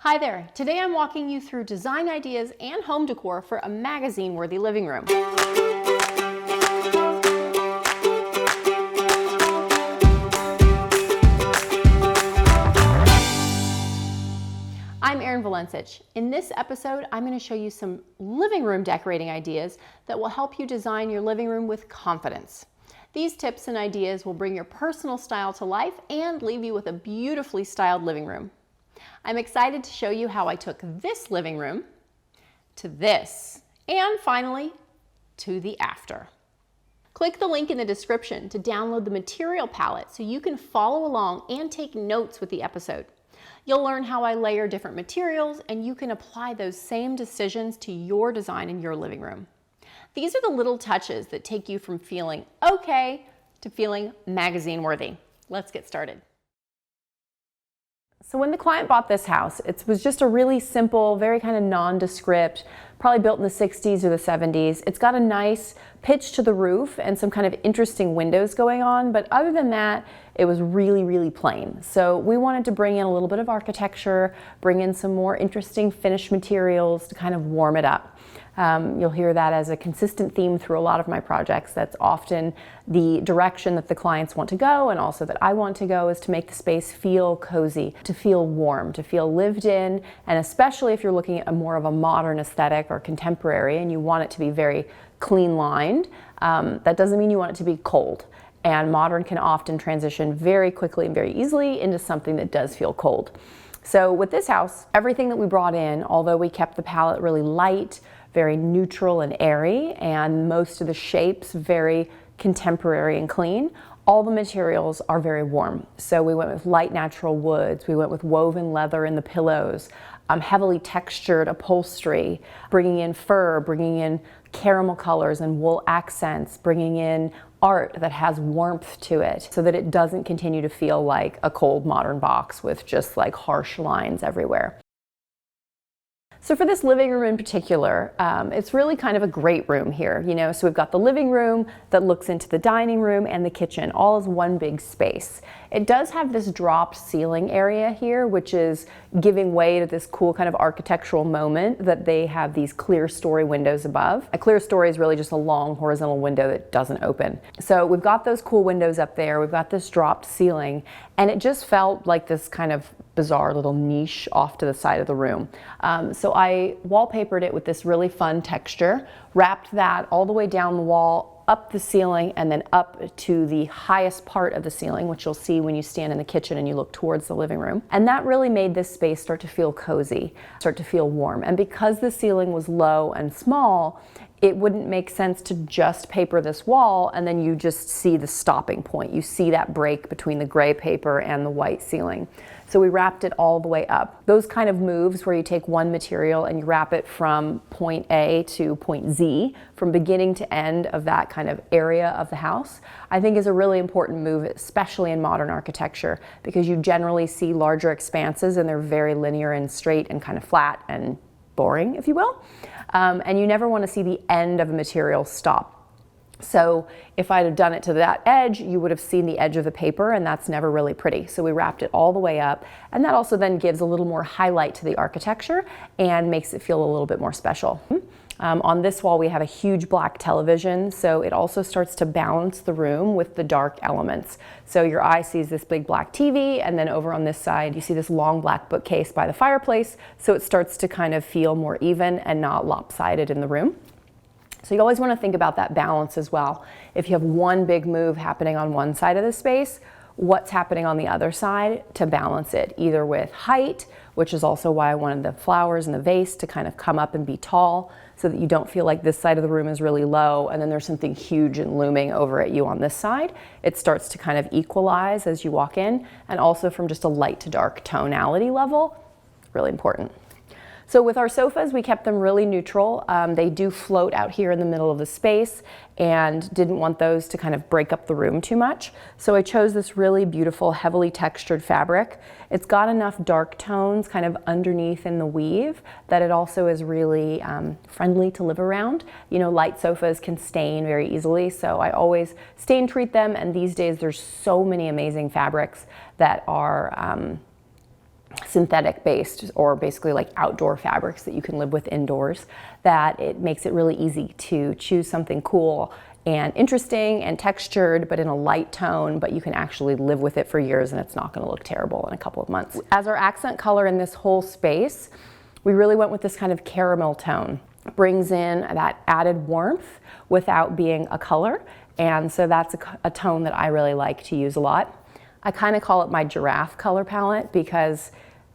Hi there, today I'm walking you through design ideas and home decor for a magazine-worthy living room. I'm Erin Valencich. In this episode, I'm going to show you some living room decorating ideas that will help you design your living room with confidence. These tips and ideas will bring your personal style to life and leave you with a beautifully styled living room. I'm excited to show you how I took this living room to this, and finally, to the after. Click the link in the description to download the material palette so you can follow along and take notes with the episode. You'll learn how I layer different materials, and you can apply those same decisions to your design in your living room. These are the little touches that take you from feeling okay to feeling magazine worthy. Let's get started. So when the client bought this house, it was just a really simple, very kind of nondescript, probably built in the 60s or the 70s. It's got a nice pitch to the roof and some kind of interesting windows going on, but other than that, it was really, really plain. So we wanted to bring in a little bit of architecture, bring in some more interesting finished materials to kind of warm it up. You'll hear that as a consistent theme through a lot of my projects. That's often the direction that the clients want to go, and also that I want to go, is to make the space feel cozy, to feel warm, to feel lived in, and especially if you're looking at more of a modern aesthetic or contemporary and you want it to be very clean lined, that doesn't mean you want it to be cold. And modern can often transition very quickly and very easily into something that does feel cold. So with this house, everything that we brought in, although we kept the palette really light, very neutral and airy, and most of the shapes very contemporary and clean, all the materials are very warm. So we went with light natural woods, we went with woven leather in the pillows, heavily textured upholstery, bringing in fur, bringing in caramel colors and wool accents, bringing in art that has warmth to it so that it doesn't continue to feel like a cold modern box with just like harsh lines everywhere. So for this living room in particular, it's really kind of a great room here, so we've got the living room that looks into the dining room and the kitchen, all as one big space. It does have this dropped ceiling area here, which is giving way to this cool kind of architectural moment that they have these clear story windows above. A clear story is really just a long horizontal window that doesn't open. So we've got those cool windows up there, we've got this dropped ceiling, and it just felt like this kind of bizarre little niche off to the side of the room. So I wallpapered it with this really fun texture, wrapped that all the way down the wall, up the ceiling, and then up to the highest part of the ceiling, which you'll see when you stand in the kitchen and you look towards the living room. And that really made this space start to feel cozy, start to feel warm. And because the ceiling was low and small, it wouldn't make sense to just paper this wall and then you just see the stopping point. You see that break between the gray paper and the white ceiling. So we wrapped it all the way up. Those kind of moves where you take one material and you wrap it from point A to point Z, from beginning to end of that kind of area of the house, I think is a really important move, especially in modern architecture, because you generally see larger expanses and they're very linear and straight and kind of flat and boring, if you will. And you never want to see the end of a material stop. So if I'd have done it to that edge, you would have seen the edge of the paper, and that's never really pretty. So we wrapped it all the way up, and that also then gives a little more highlight to the architecture and makes it feel a little bit more special. On this wall we have a huge black television, so it also starts to balance the room with the dark elements. So your eye sees this big black TV, and then over on this side you see this long black bookcase by the fireplace, so it starts to kind of feel more even and not lopsided in the room. So you always want to think about that balance as well. If you have one big move happening on one side of the space, what's happening on the other side to balance it, either with height, which is also why I wanted the flowers and the vase to kind of come up and be tall so that you don't feel like this side of the room is really low and then there's something huge and looming over at you on this side. It starts to kind of equalize as you walk in, and also from just a light to dark tonality level, really important. So with our sofas, we kept them really neutral. They do float out here in the middle of the space and didn't want those to kind of break up the room too much. So I chose this really beautiful, heavily textured fabric. It's got enough dark tones kind of underneath in the weave that it also is really friendly to live around. Light sofas can stain very easily, so I always stain treat them, and these days there's so many amazing fabrics that are synthetic based, or basically like outdoor fabrics that you can live with indoors, that it makes it really easy to choose something cool and interesting and textured, but in a light tone, but you can actually live with it for years and it's not going to look terrible in a couple of months. As our accent color in this whole space, we really went with this kind of caramel tone. Brings in that added warmth without being a color, and so that's a tone that I really like to use a lot. I kind of call it my giraffe color palette because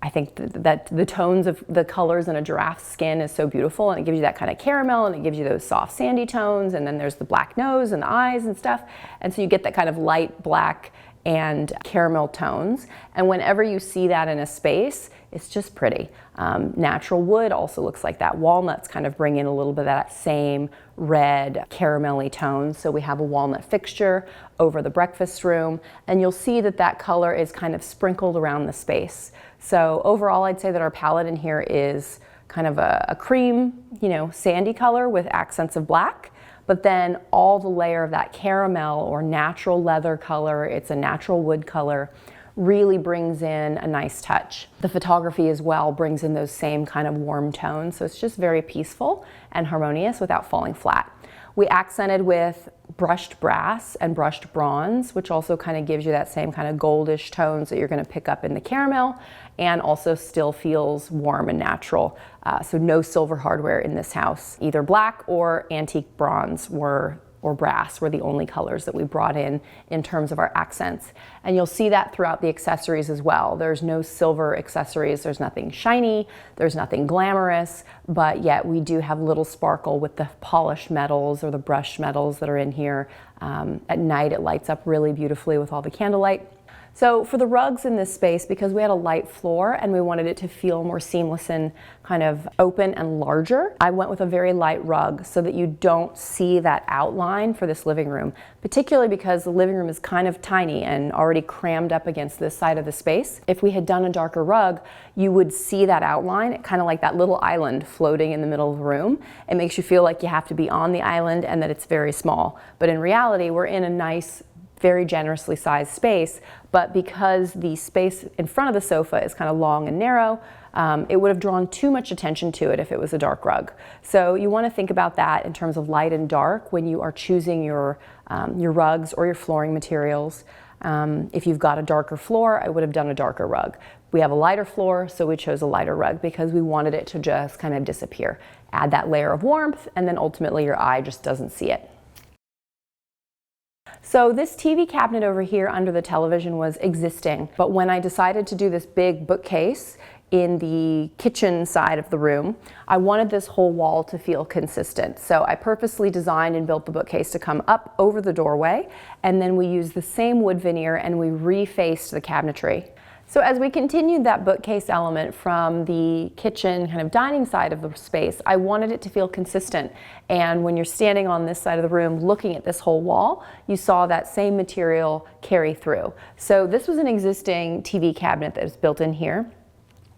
I think that the tones of the colors in a giraffe's skin is so beautiful, and it gives you that kind of caramel, and it gives you those soft sandy tones, and then there's the black nose and the eyes and stuff, and so you get that kind of light black and caramel tones. And whenever you see that in a space, it's just pretty. Natural wood also looks like that. Walnuts kind of bring in a little bit of that same red caramelly tone. So we have a walnut fixture over the breakfast room, and you'll see that that color is kind of sprinkled around the space. So overall, I'd say that our palette in here is kind of a cream, sandy color with accents of black. But then all the layer of that caramel or natural leather color, it's a natural wood color, really brings in a nice touch. The photography as well brings in those same kind of warm tones, so it's just very peaceful and harmonious without falling flat. We accented with brushed brass and brushed bronze, which also kind of gives you that same kind of goldish tones that you're going to pick up in the caramel, and also still feels warm and natural. So no silver hardware in this house. Either black or antique bronze or brass were the only colors that we brought in terms of our accents. And you'll see that throughout the accessories as well. There's no silver accessories, there's nothing shiny, there's nothing glamorous, but yet we do have little sparkle with the polished metals or the brushed metals that are in here. At night it lights up really beautifully with all the candlelight. So for the rugs in this space, because we had a light floor and we wanted it to feel more seamless and kind of open and larger, I went with a very light rug so that you don't see that outline for this living room, particularly because the living room is kind of tiny and already crammed up against this side of the space. If we had done a darker rug, you would see that outline, kind of like that little island floating in the middle of the room. It makes you feel like you have to be on the island and that it's very small. But in reality, we're in a nice, very generously sized space, but because the space in front of the sofa is kind of long and narrow, it would have drawn too much attention to it if it was a dark rug. So you want to think about that in terms of light and dark when you are choosing your rugs or your flooring materials. If you've got a darker floor, I would have done a darker rug. We have a lighter floor, so we chose a lighter rug because we wanted it to just kind of disappear. Add that layer of warmth, and then ultimately your eye just doesn't see it. So this TV cabinet over here under the television was existing, but when I decided to do this big bookcase in the kitchen side of the room, I wanted this whole wall to feel consistent. So I purposely designed and built the bookcase to come up over the doorway, and then we used the same wood veneer and we refaced the cabinetry. So as we continued that bookcase element from the kitchen kind of dining side of the space, I wanted it to feel consistent. And when you're standing on this side of the room looking at this whole wall, you saw that same material carry through. So this was an existing TV cabinet that was built in here,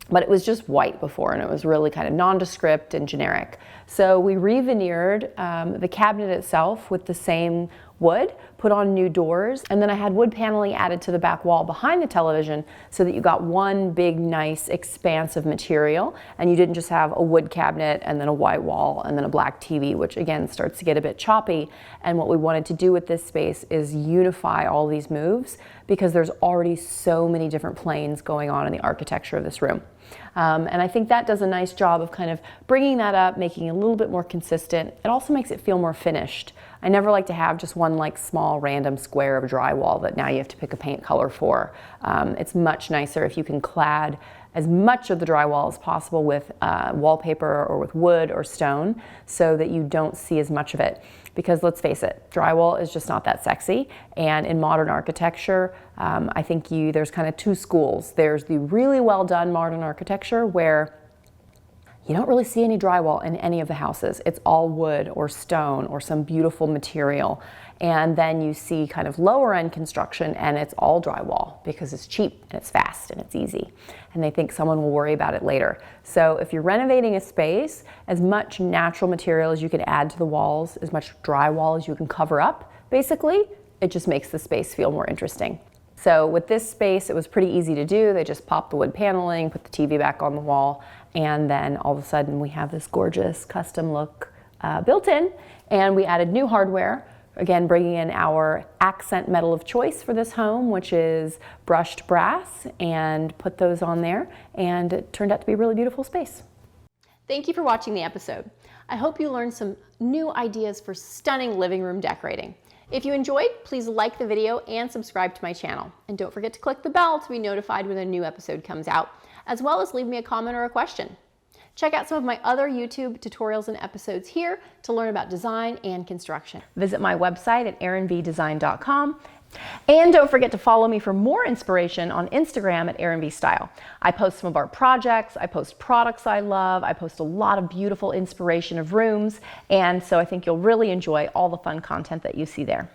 but it was just white before and it was really kind of nondescript and generic. So we re-veneered the cabinet itself with the same wood, put on new doors, and then I had wood paneling added to the back wall behind the television so that you got one big, nice, expansive material, and you didn't just have a wood cabinet and then a white wall and then a black TV, which again starts to get a bit choppy. And what we wanted to do with this space is unify all these moves because there's already so many different planes going on in the architecture of this room. And I think that does a nice job of kind of bringing that up, making it a little bit more consistent. It also makes it feel more finished. I never like to have just one like small random square of drywall that now you have to pick a paint color for. It's much nicer if you can clad as much of the drywall as possible with wallpaper or with wood or stone so that you don't see as much of it. Because let's face it, drywall is just not that sexy. And in modern architecture, I think there's kind of two schools. There's the really well done modern architecture where you don't really see any drywall in any of the houses. It's all wood or stone or some beautiful material. And then you see kind of lower end construction and it's all drywall because it's cheap and it's fast and it's easy. And they think someone will worry about it later. So if you're renovating a space, as much natural material as you can add to the walls, as much drywall as you can cover up, basically, it just makes the space feel more interesting. So with this space, it was pretty easy to do. They just popped the wood paneling, put the TV back on the wall, and then all of a sudden we have this gorgeous custom look built in, and we added new hardware. Again, bringing in our accent metal of choice for this home, which is brushed brass, and put those on there, and it turned out to be a really beautiful space. Thank you for watching the episode. I hope you learned some new ideas for stunning living room decorating. If you enjoyed, please like the video and subscribe to my channel. And don't forget to click the bell to be notified when a new episode comes out, as well as leave me a comment or a question. Check out some of my other YouTube tutorials and episodes here to learn about design and construction. Visit my website at erinvdesign.com. And don't forget to follow me for more inspiration on Instagram at erinvstyle. I post some of our projects, I post products I love, I post a lot of beautiful inspiration of rooms, and so I think you'll really enjoy all the fun content that you see there.